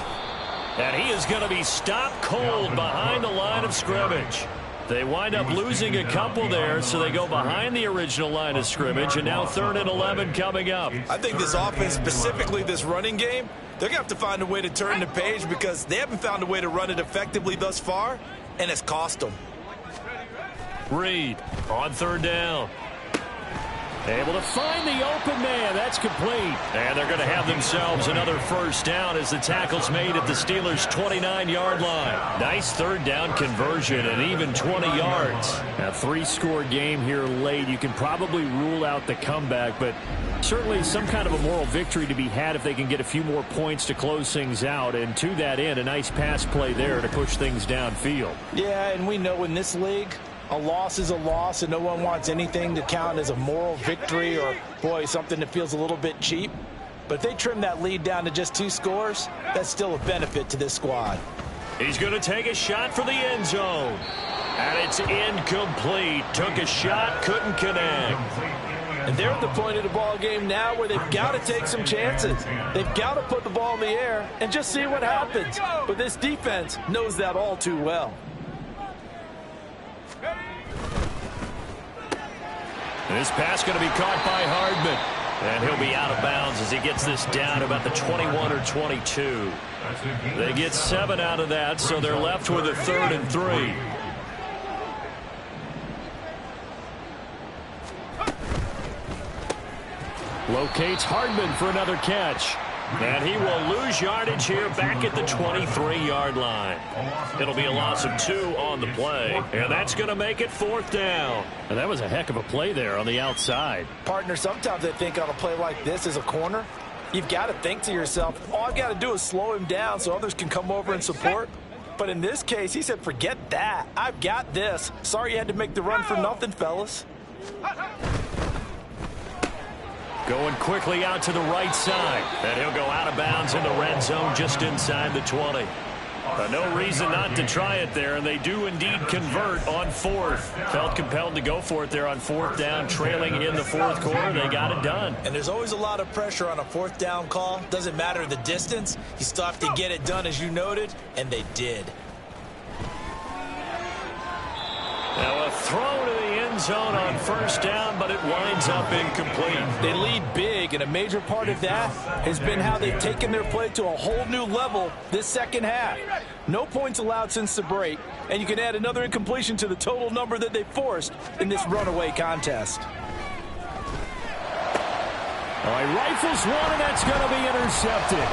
And he is going to be stopped cold behind the line of scrimmage. They wind up losing a couple there, so they go behind the original line of scrimmage, and now 3rd and 11 coming up. I think this offense, specifically this running game, they're going to have to find a way to turn the page because they haven't found a way to run it effectively thus far, and it's cost them. Reed on 3rd down. Able to find the open man. That's complete. And they're going to have themselves another 1st down as the tackle's made at the Steelers' 29-yard line. Nice 3rd down conversion and even 20 yards. A 3-score game here late. You can probably rule out the comeback, but certainly some kind of a moral victory to be had if they can get a few more points to close things out. And to that end, a nice pass play there to push things downfield. Yeah, and we know in this league, a loss is a loss, and no one wants anything to count as a moral victory or, boy, something that feels a little bit cheap. But if they trim that lead down to just 2 scores, that's still a benefit to this squad. He's going to take a shot for the end zone. And it's incomplete. Took a shot, couldn't connect. And they're at the point of the ball game now where they've got to take some chances. They've got to put the ball in the air and just see what happens. But this defense knows that all too well. This pass going to be caught by Hardman. And he'll be out of bounds as he gets this down about the 21 or 22. They get 7 out of that, so they're left with a 3rd and 3. Locates Hardman for another catch. And he will lose yardage here back at the 23-yard line. It'll be a loss of 2 on the play. And that's going to make it 4th down. And that was a heck of a play there on the outside. Partner, sometimes I think on a play like this as a corner, you've got to think to yourself, all I've got to do is slow him down so others can come over and support. But in this case, he said, forget that. I've got this. Sorry you had to make the run for nothing, fellas. Going quickly out to the right side. And he'll go out of bounds in the red zone just inside the 20. No reason not to try it there, and they do indeed convert on 4th. Felt compelled to go for it there on 4th down, trailing in the 4th quarter. They got it done. And there's always a lot of pressure on a 4th down call. Doesn't matter the distance. You still have to get it done, as you noted, and they did. Now a throw to the end zone on 1st down, but it winds up incomplete. They lead big, and a major part of that has been how they've taken their play to a whole new level this 2nd half. No points allowed since the break, and you can add another incompletion to the total number that they forced in this runaway contest. All right, rifles one, and that's going to be intercepted.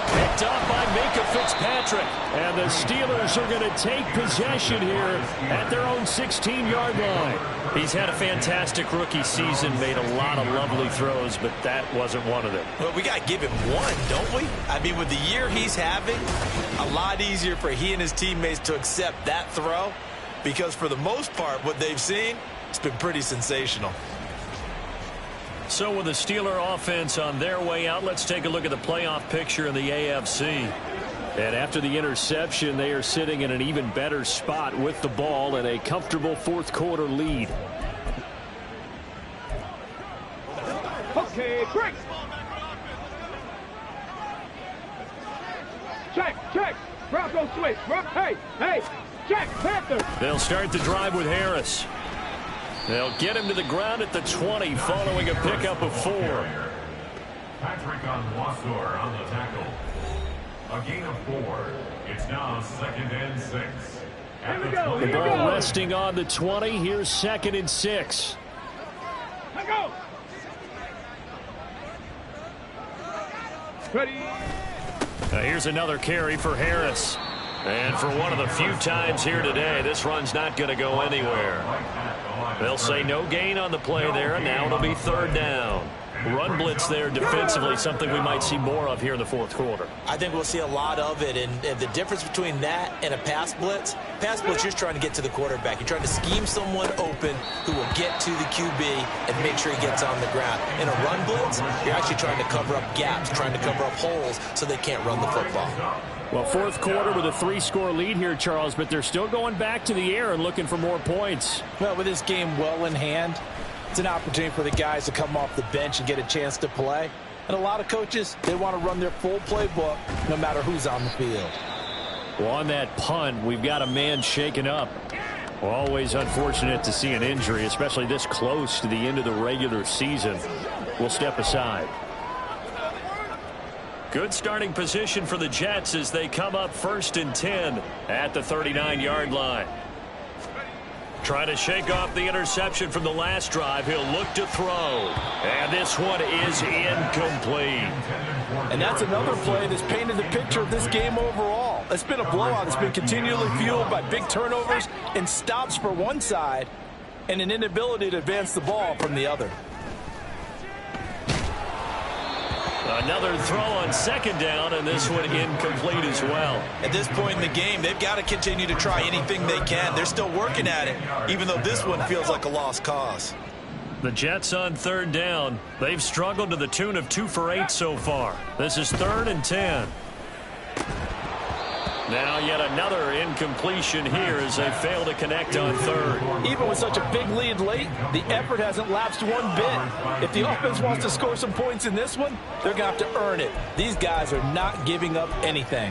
Picked up by Minka Fitzpatrick. And the Steelers are going to take possession here at their own 16-yard line. He's had a fantastic rookie season, made a lot of lovely throws, but that wasn't one of them. Well, we got to give him one, don't we? I mean, with the year he's having, a lot easier for he and his teammates to accept that throw because for the most part, what they've seen, it's been pretty sensational. So with the Steeler offense on their way out, let's take a look at the playoff picture in the AFC. And after the interception, they are sitting in an even better spot with the ball and a comfortable 4th quarter lead. Okay, break. Check. Bronco switch. Hey, check, Panther. They'll start the drive with Harris. They'll get him to the ground at the 20 following a pickup of 4. Patrick on Wassor on the tackle. A gain of 4. It's now 2nd and 6. The ball resting on the 20. Here's 2nd and 6. Let go. Ready. Now here's another carry for Harris. And for one of the few times here today, this run's not going to go anywhere. They'll say no gain on the play there, and now it'll be 3rd down. Run blitz there defensively, something we might see more of here in the 4th quarter. I think we'll see a lot of it, and the difference between that and a pass blitz, you're just trying to get to the quarterback. You're trying to scheme someone open who will get to the QB and make sure he gets on the ground. In a run blitz, you're actually trying to cover up gaps, trying to cover up holes so they can't run the football. Well, 4th quarter with a 3-score lead here, Charles, but they're still going back to the air and looking for more points. Well, with this game well in hand, It's an opportunity for the guys to come off the bench and get a chance to play. And a lot of coaches, they want to run their full playbook no matter who's on the field. Well, on that punt, we've got a man shaken up. Always unfortunate to see an injury, especially this close to the end of the regular season. We'll step aside. Good starting position for the Jets as they come up 1st and 10 at the 39-yard line. Trying to shake off the interception from the last drive. He'll look to throw. And this one is incomplete. And that's another play that's painted the picture of this game overall. It's been a blowout. It's been continually fueled by big turnovers and stops for one side and an inability to advance the ball from the other. Another throw on 2nd down, and this one incomplete as well. At this point in the game, they've got to continue to try anything they can. They're still working at it, even though this one feels like a lost cause. The Jets on 3rd down. They've struggled to the tune of 2 for 8 so far. This is 3rd and 10. Now yet another incompletion here as they fail to connect on 3rd. Even with such a big lead late, the effort hasn't lapsed one bit. If the offense wants to score some points in this one, they're going to have to earn it. These guys are not giving up anything.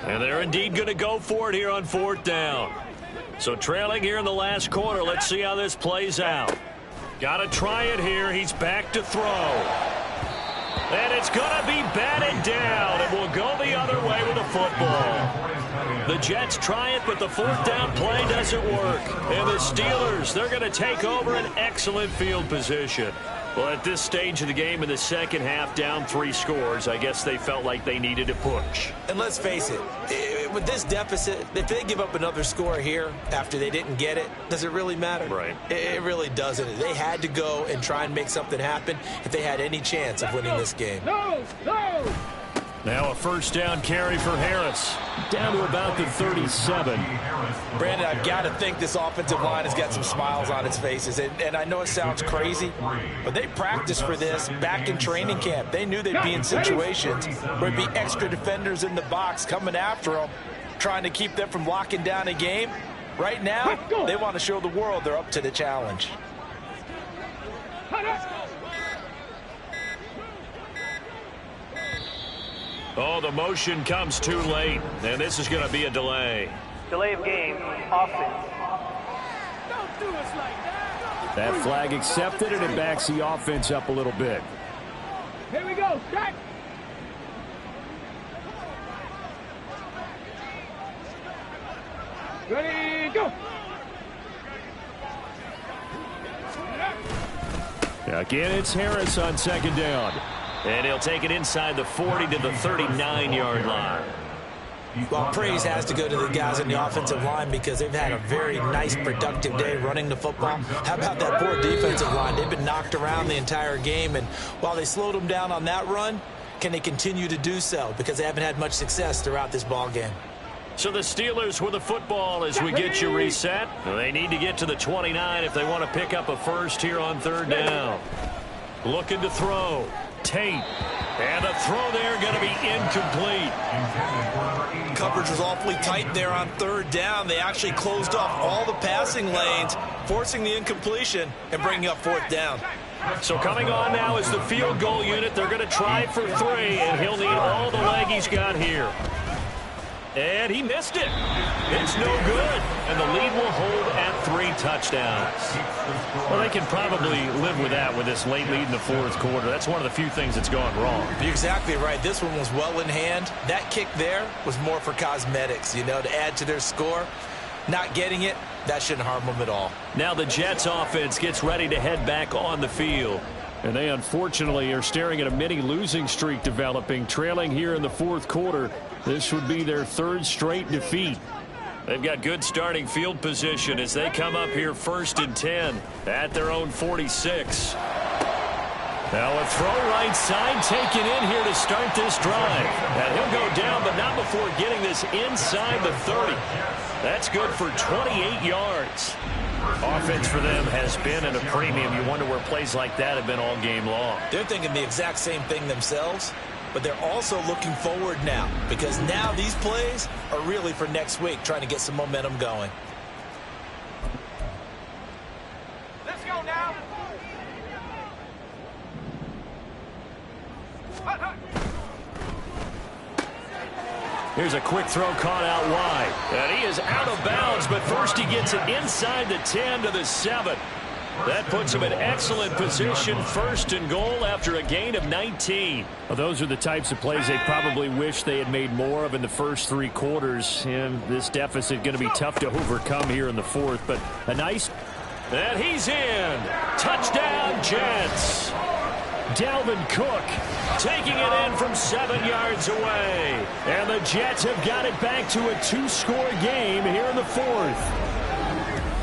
And they're indeed going to go for it here on 4th down. So trailing here in the last quarter. Let's see how this plays out. Got to try it here. He's back to throw. And it's going to be batted down. And will go the other way with the football. The Jets try it, but the 4th down play doesn't work. And the Steelers, they're going to take over an excellent field position. Well, at this stage of the game in the second half, down 3 scores, I guess they felt like they needed to push. And let's face it, with this deficit, if they give up another score here after they didn't get it, does it really matter? Right. It really doesn't. They had to go and try and make something happen if they had any chance of winning this game. No! Now a 1st down carry for Harris. Down to about the 37. Brandon, I've got to think this offensive line has got some smiles on its faces. And I know it sounds crazy, but they practiced for this back in training camp. They knew they'd be in situations where there'd be extra defenders in the box coming after them, trying to keep them from locking down a game. Right now, they want to show the world they're up to the challenge. Oh, the motion comes too late, and this is going to be a delay. Delay of game, offense. Don't do us like that. That flag accepted, and it backs the offense up a little bit. Here we go. Strike. Ready, go. Again, it's Harris on 2nd down. And he'll take it inside the 40 to the 39-yard line. Well, praise has to go to the guys in the offensive line because they've had a very nice, productive day running the football. How about that poor defensive line? They've been knocked around the entire game, and while they slowed them down on that run, can they continue to do so? Because they haven't had much success throughout this ball game. So the Steelers with the football as we get you reset. They need to get to the 29 if they want to pick up a first here on 3rd down. Looking to throw. Tate. And the throw there going to be incomplete. Coverage was awfully tight there on 3rd down. They actually closed off all the passing lanes, forcing the incompletion and bringing up 4th down. So coming on now is the field goal unit. They're going to try for 3, and he'll need all the leg he's got here. And he missed it. It's no good. And the lead will hold at 3 touchdowns. Well, they can probably live with that with this late lead in the 4th quarter. That's one of the few things that's gone wrong. You're exactly right. This one was well in hand. That kick there was more for cosmetics, you know, to add to their score. Not getting it, that shouldn't harm them at all. Now the Jets offense gets ready to head back on the field. And they unfortunately are staring at a mini losing streak developing, trailing here in the 4th quarter. This would be their 3rd straight defeat. They've got good starting field position as they come up here 1st and 10 at their own 46. Now a throw right side taken in here to start this drive. And he'll go down, but not before getting this inside the 30. That's good for 28 yards. Offense for them has been at a premium. You wonder where plays like that have been all game long. They're thinking the exact same thing themselves, but they're also looking forward now, because now these plays are really for next week, trying to get some momentum going. Let's go now. Here's a quick throw caught out wide. And he is out of bounds, but first he gets it inside the 10 to the 7. That puts him in excellent position, 1st and goal after a gain of 19. Well, those are the types of plays they probably wish they had made more of in the first 3 quarters. And this deficit going to be tough to overcome here in the 4th. But a nice... And he's in. Touchdown, Jets. Dalvin Cook taking it in from 7 yards away. And the Jets have got it back to a 2-score game here in the 4th.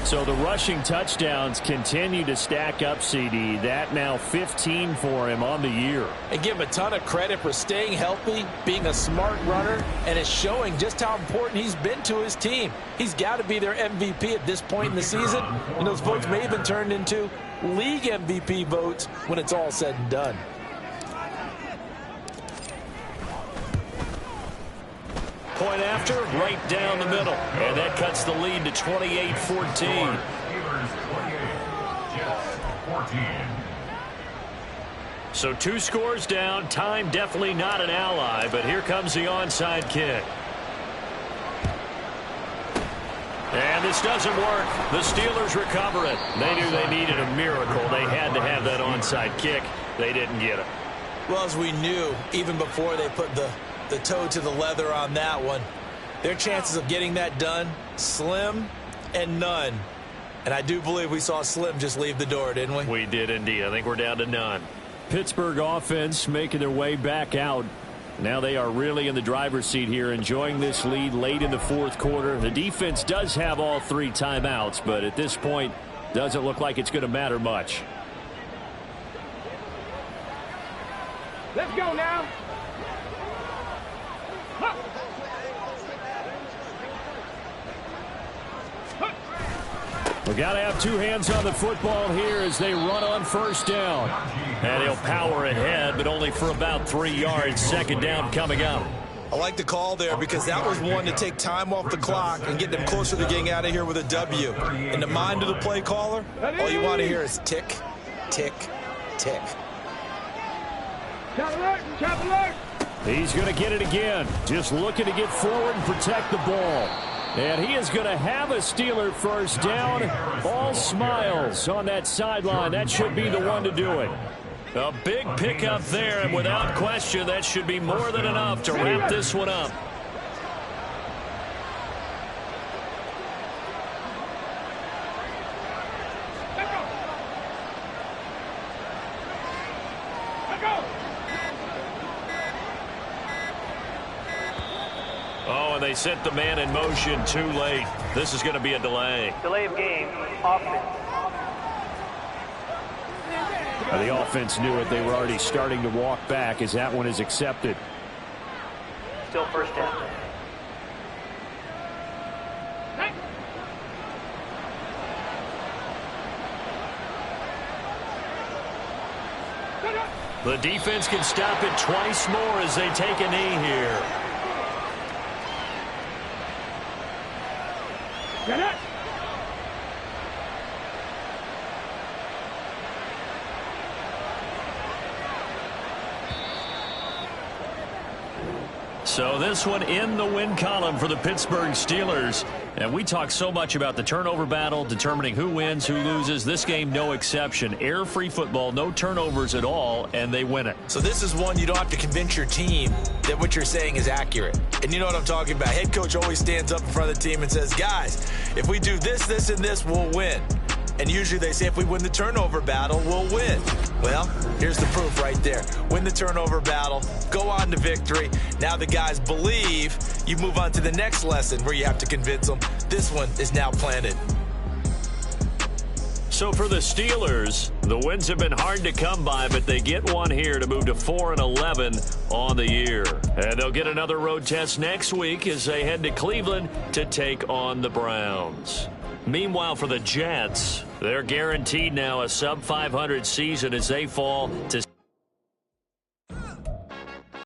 So the rushing touchdowns continue to stack up, CD. That now 15 for him on the year. And give him a ton of credit for staying healthy, being a smart runner, and it's showing just how important he's been to his team. He's got to be their MVP at this point in the season. And those votes may have been turned into league MVP votes when it's all said and done. Point after, right down the middle. And that cuts the lead to 28-14. So 2 scores down. Time definitely not an ally, but here comes the onside kick. And this doesn't work. The Steelers recover it. They knew they needed a miracle. They had to have that onside kick. They didn't get it. Well, as we knew, even before they put the toe to the leather on that one, their chances of getting that done, slim and none. And I do believe we saw Slim just leave the door, didn't we? We did indeed. I think we're down to none. Pittsburgh offense making their way back out. Now they are really in the driver's seat here, enjoying this lead late in the 4th quarter. The defense does have all 3 timeouts, but at this point, doesn't look like it's going to matter much. Let's go now. We got to have 2 hands on the football here as they run on 1st down. And he'll power ahead, but only for about 3 yards. 2nd down coming up. I like the call there because that was one to take time off the clock and get them closer to getting out of here with a W. In the mind of the play caller, all you want to hear is tick, tick, tick. Chop alert, chop alert. He's going to get it again. Just looking to get forward and protect the ball. And he is going to have a Steeler 1st down. All smiles on that sideline. That should be the one to do it. A big pickup there, and without question, that should be more than enough to wrap this one up. Oh, and they sent the man in motion too late. This is going to be a delay. Delay of game, offense. The offense knew it. They were already starting to walk back as that one is accepted. Still 1st down. The defense can stop it twice more as they take a knee here. Get it. So this one in the win column for the Pittsburgh Steelers. And we talk so much about the turnover battle, determining who wins, who loses. This game, no exception. Air-free football, no turnovers at all, and they win it. So this is one you don't have to convince your team that what you're saying is accurate. And you know what I'm talking about. Head coach always stands up in front of the team and says, guys, if we do this, this, and this, we'll win. And usually they say if we win the turnover battle, we'll win. Well, here's the proof right there. Win the turnover battle, go on to victory. Now the guys believe. You move on to the next lesson where you have to convince them. This one is now planted. So for the Steelers, the wins have been hard to come by, but they get one here to move to 4-11 on the year. And they'll get another road test next week as they head to Cleveland to take on the Browns. Meanwhile, for the Jets, they're guaranteed now a sub-500 season as they fall to